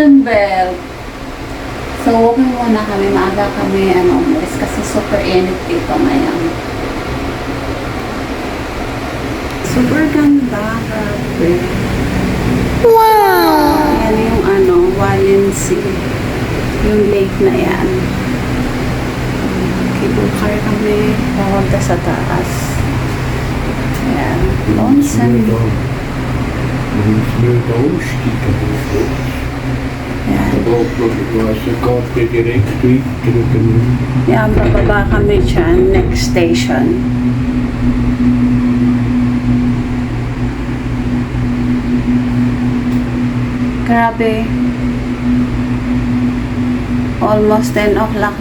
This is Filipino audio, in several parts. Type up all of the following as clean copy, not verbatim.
seatbelt. So, walking muna kami. Maaga kami, umalis kasi super init dito ngayon. Super ganda. Grabe. Wow! Yan yung Walensee. Yung lake na yan. Cable car kami. Papunta sa taas. Ayan. Lonesome. Yan, bababa kami dyan. Next station. Grabe. Almost 10 o'clock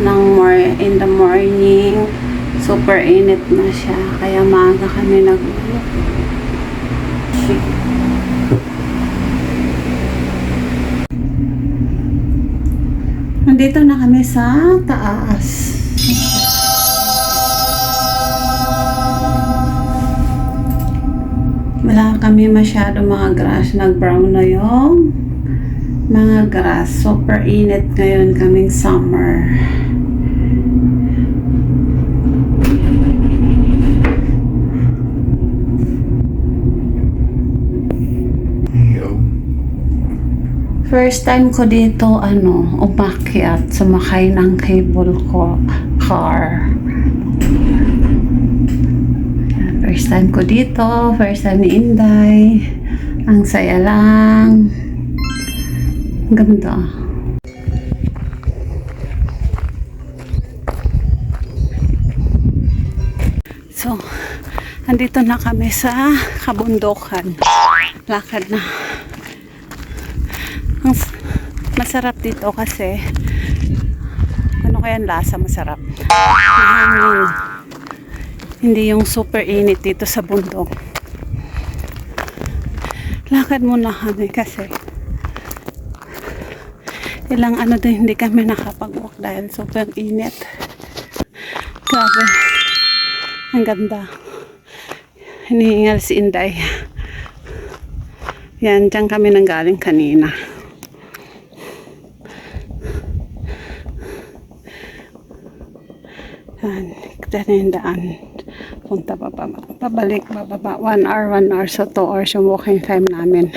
in the morning. Super init na siya. Kaya maaga kami nag-ulog. Nandito na kami sa taas. Wala kami masyado mga grass. Nag-brown na yung mga grass. Super init ngayon kaming summer. First time ko dito, umakyat, sumakay ng cable car. First time ko dito, first time ni Inday. Ang saya lang. Ganda. So, andito na kami sa kabundukan. Lakad na. Masarap dito kasi kaya lasa masarap. Mahangin. Hindi yung super init dito sa bundok. Lakad muna kami kasi ilang din hindi kami nakapag-walk dahil super init. Grabe. Ang ganda. Hinihingal si Inday. Yan, dyan kami nanggaling kanina. Kita na yung daan. Punta pabalik, bababa. 1 hour, so 2 hours yung walking time namin.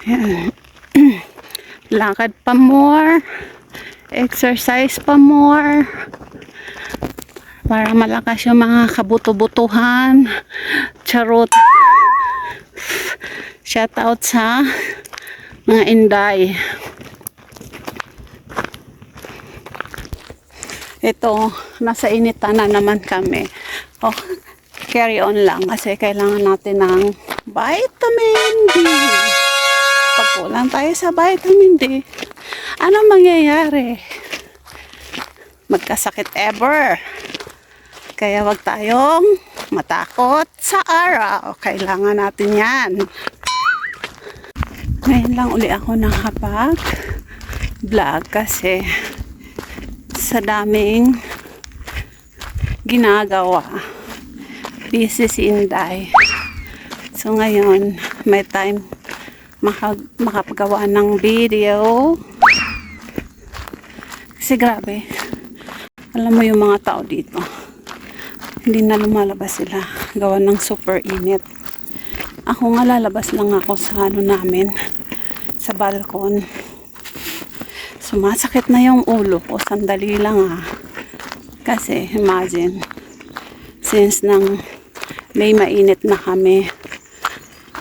Yan. Lakad pa more. Exercise pa more. Para malakas yung mga kabuto-butuhan. Charot. Shout out sa mga Inday. Ito, nasa initan na naman kami. Carry on lang kasi kailangan natin ng vitamin D. Pag kulang tayo sa vitamin D, ano mangyayari? Magkasakit ever. Kaya wag tayong matakot sa araw. Kailangan natin yan. Ngayon lang uli ako nakapag-vlog kasi sa daming ginagawa. Busy si Inday. So ngayon, may time makapagawa ng video. Kasi grabe. Alam mo yung mga tao dito. Hindi na lumalabas sila. Gawa ng super init. Ako nga lalabas lang ako sa namin. Sa balkon. Sumasakit na yung ulo ko. Sandali lang Kasi imagine, since nang may mainit na kami,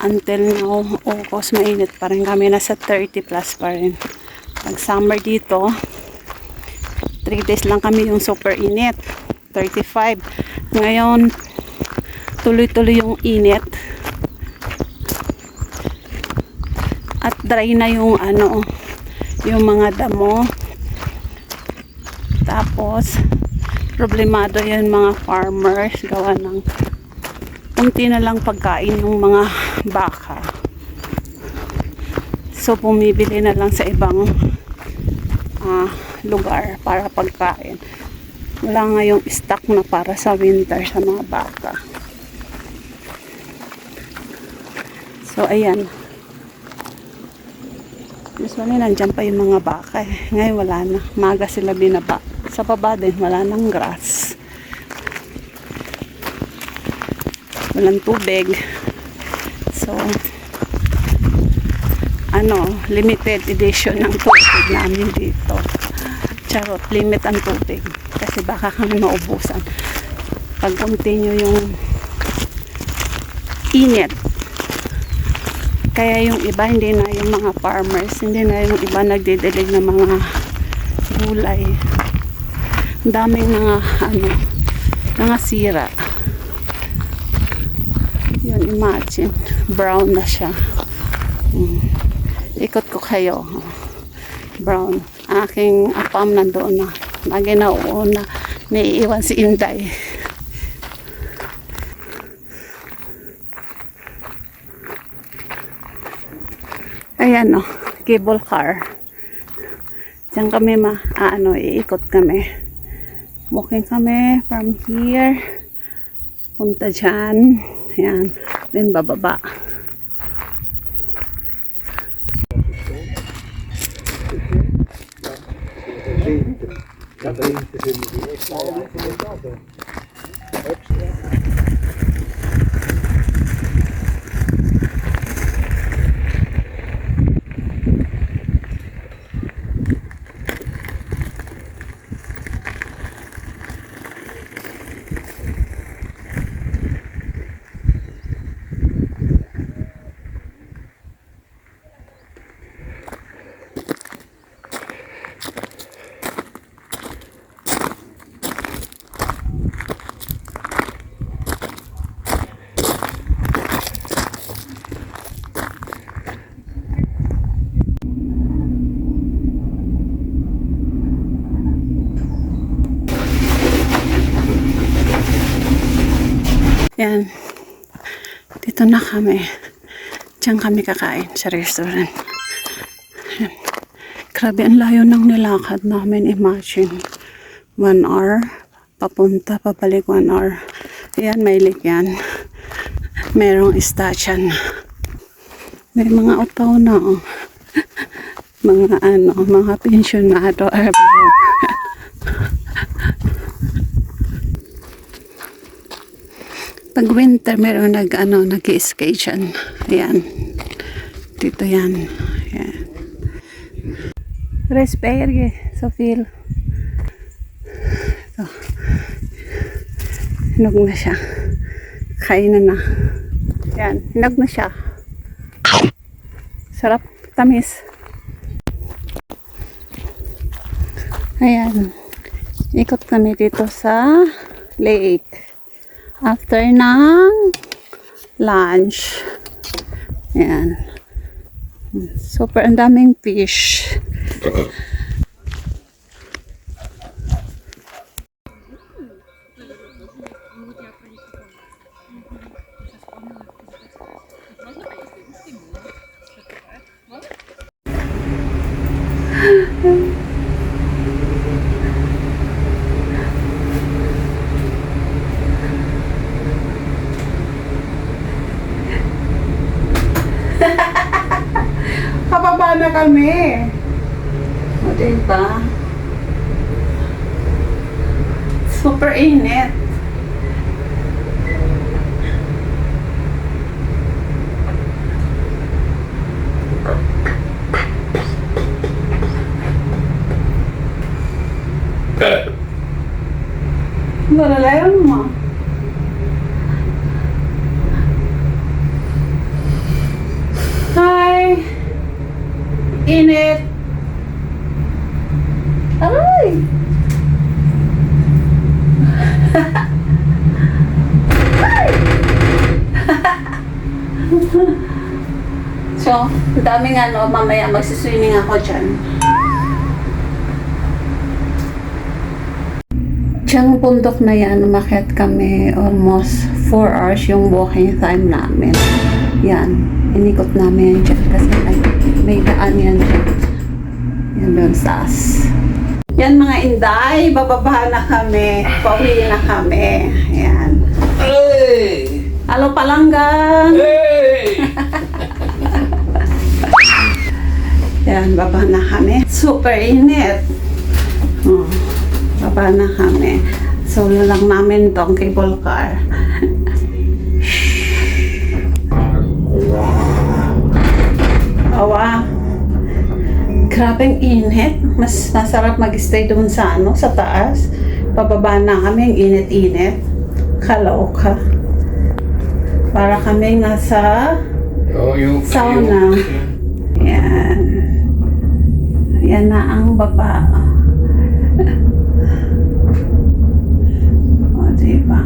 until now, August, mainit pa rin kami. Nasa 30 plus pa rin. Pag summer dito, 3 days lang kami yung super init. 35. Ngayon, tuloy-tuloy yung init. At dry na yung yung mga damo. Tapos problemado yan mga farmers, gawa ng kunti na lang pagkain yung mga baka. So bumibili na lang sa ibang lugar para pagkain. Wala nga yung stock na para sa winter sa mga baka. So, ayan. Usually, nandyan pa yung mga baka eh. Ngayon, wala na. Maga sila binaba. Sa baba din, wala nang grass. Walang tubig. So, limited edition ng tubig namin dito. Charot, limit ang tubig. Kasi baka kami maubusan. Pag continue yung init. Kaya yung iba, hindi na yung mga farmers, hindi na yung iba nagdidilig ng mga gulay. Ang daming mga sira. Yun, imagine. Brown na siya. Ikot ko kayo. Brown. Aking apam nandoon na. Lagi na uuna. Naiiwan si Inday. Ayan o. Cable car. Diyan kami iikot kami. Walking kami from here. Punta dyan. Ayan. Then bababa. Yan. Dito na kami. Diyan kami kakain sa restaurant. Yan. Grabe, ang layo ng nilakad namin. Imagine. 1 hour. Papunta, papalik 1 hour. Yan, may lake yan. Merong station. May mga utaw na. Oh. Mga pensionado. Pag winter, meron nag-skate dyan. Ayan. Dito yan. Ayan. Respire. So, feel. So, hinog na siya. Kain na. Ayan. Hinog na siya. Sarap. Tamis. Ayan. Ikot kami dito sa lake. After ng lunch. Ayan. Super, ang daming fish. Pababa na kami. O, diba? Super init. Malalayan mo. Hi! Init! Aray! Ay! So, daming mamaya magsiswimming ako dyan. Diyang bundok na yan, umakyat kami almost 4 hours yung walking time namin. Yan, inikot namin yan dyan kasi may daan yan dyan. Yan doon sa as. Yan mga Inday, bababa na kami. Pauwi na kami. Yan. Hey! Halo Palanggan! Hey! Ayan, baba na kami. Super init. Oh, baba na kami. Solo lang namin tong cable car. Awa. Grabeng init. Mas masarap mag-stay doon sa sa taas. Pababa na kami, ang init-init. Kaloka. Para kami nasa sauna. Yan. Yan na ang baba. O, diba?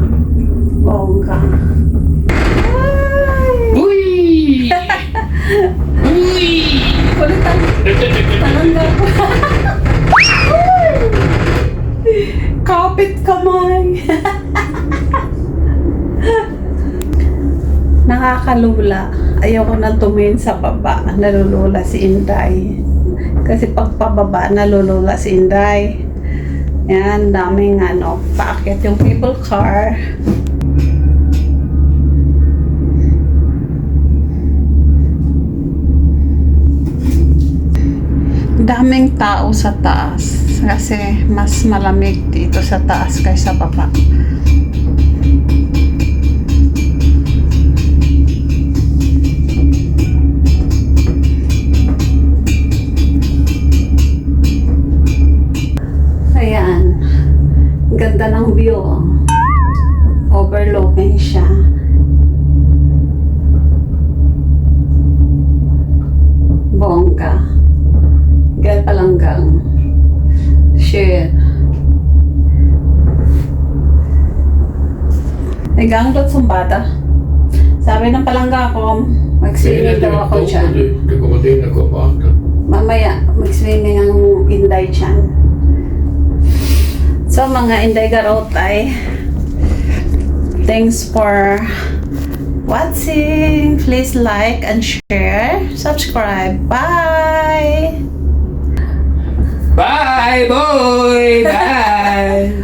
Bongga. Uy! Uy! Kulit ang talangga ko. Kapit kamay. Nakakalula. Ayoko na tumingin sa baba. Nalulula si Inday. Kasi pag pababa, nalulula si Inday. Yan, daming paakyat yung cable car. Daming tao sa taas kasi mas malamig dito sa taas kaysa baba. Ayan, ganda ng view. Overlooking siya. Bongga. Gal Palanggang. Shit. Naganglot sumbata. Sabi ng palangga ko, mag-swimming daw ako dyan. Mamaya, mag-swimming ang Inday dyan. So, mga Inday Garotay, thanks for watching. Please like and share. Subscribe. Bye! Bye, boy! Bye!